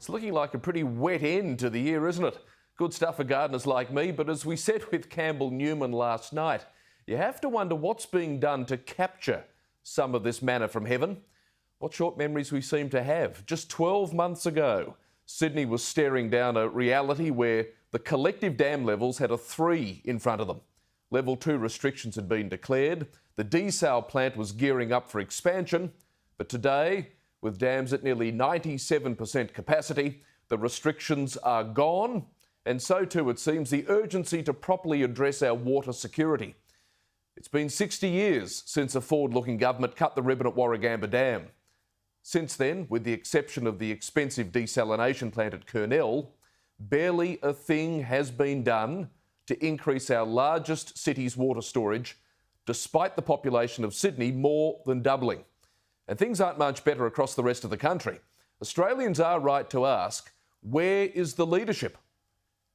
It's looking like a pretty wet end to the year, isn't it? Good stuff for gardeners like me, but as we said with Campbell Newman last night, you have to wonder what's being done to capture some of this manna from heaven. What short memories we seem to have. Just 12 months ago, Sydney was staring down a reality where the collective dam levels had a 3 in front of them. Level 2 restrictions had been declared. The desal plant was gearing up for expansion. But today, with dams at nearly 97% capacity, the restrictions are gone. And so too, it seems, the urgency to properly address our water security. It's been 60 years since a forward-looking government cut the ribbon at Warragamba Dam. Since then, with the exception of the expensive desalination plant at Kurnell, barely a thing has been done to increase our largest city's water storage, despite the population of Sydney more than doubling. And things aren't much better across the rest of the country. Australians are right to ask, where is the leadership?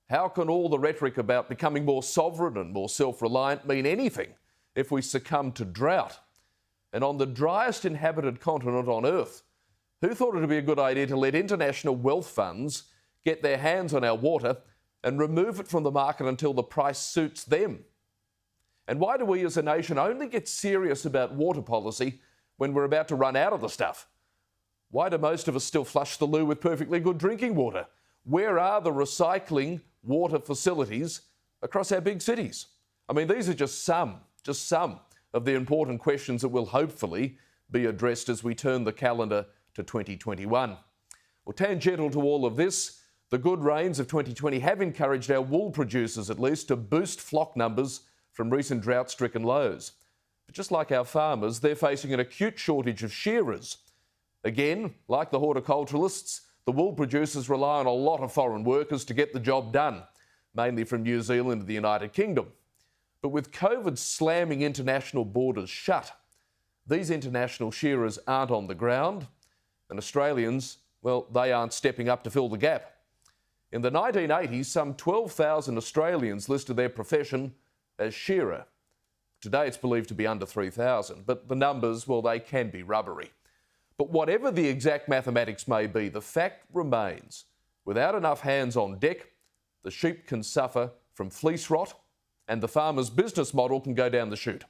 How can all the rhetoric about becoming more sovereign and more self-reliant mean anything if we succumb to drought? And on the driest inhabited continent on Earth, who thought it would be a good idea to let international wealth funds get their hands on our water and remove it from the market until the price suits them? And why do we as a nation only get serious about water policy when we're about to run out of the stuff? Why do most of us still flush the loo with perfectly good drinking water? Where are the recycling water facilities across our big cities? I mean, these are just some of the important questions that will hopefully be addressed as we turn the calendar to 2021. Well, tangential to all of this, the good rains of 2020 have encouraged our wool producers at least to boost flock numbers from recent drought-stricken lows. But just like our farmers, they're facing an acute shortage of shearers. Again, like the horticulturalists, the wool producers rely on a lot of foreign workers to get the job done, mainly from New Zealand and the United Kingdom. But with COVID slamming international borders shut, these international shearers aren't on the ground, and Australians, well, they aren't stepping up to fill the gap. In the 1980s, some 12,000 Australians listed their profession as shearer. Today it's believed to be under 3,000, but the numbers, well, they can be rubbery. But whatever the exact mathematics may be, the fact remains, without enough hands on deck, the sheep can suffer from fleece rot and the farmer's business model can go down the chute.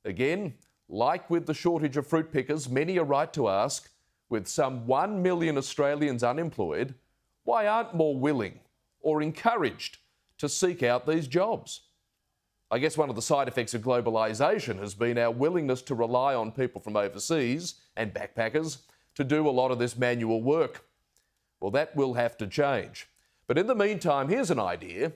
Again, like with the shortage of fruit pickers, many are right to ask, with some 1 million Australians unemployed, why aren't more willing or encouraged to seek out these jobs? I guess one of the side effects of globalisation has been our willingness to rely on people from overseas and backpackers to do a lot of this manual work. Well, that will have to change. But in the meantime, here's an idea.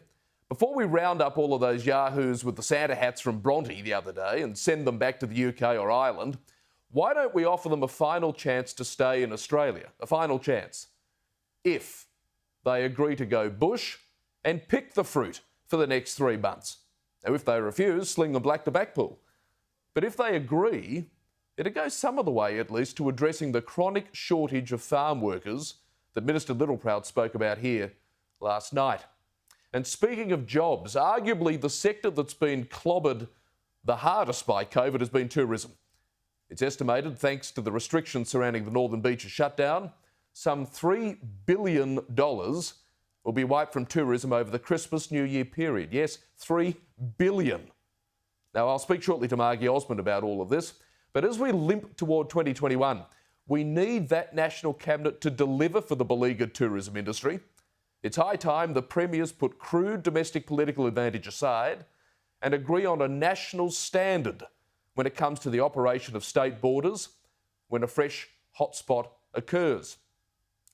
Before we round up all of those yahoos with the Santa hats from Bronte the other day and send them back to the UK or Ireland, why don't we offer them a final chance to stay in Australia? A final chance. If they agree to go bush and pick the fruit for the next 3 months. Now, if they refuse, sling them black to Blackpool. But if they agree, it'll go some of the way, at least, to addressing the chronic shortage of farm workers that Minister Littleproud spoke about here last night. And speaking of jobs, arguably the sector that's been clobbered the hardest by COVID has been tourism. It's estimated, thanks to the restrictions surrounding the Northern Beaches shutdown, some $3 billion will be wiped from tourism over the Christmas-New Year period. Yes, $3 billion. Now, I'll speak shortly to Margie Osmond about all of this, but as we limp toward 2021, we need that National Cabinet to deliver for the beleaguered tourism industry. It's high time the premiers put crude domestic political advantage aside and agree on a national standard when it comes to the operation of state borders when a fresh hotspot occurs.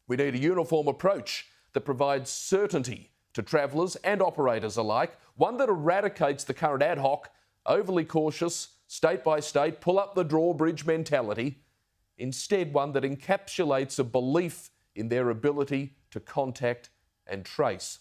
We need a uniform approach that provides certainty to travellers and operators alike, one that eradicates the current ad hoc, overly cautious, state-by-state, pull-up-the-drawbridge mentality, instead one that encapsulates a belief in their ability to contact and trace.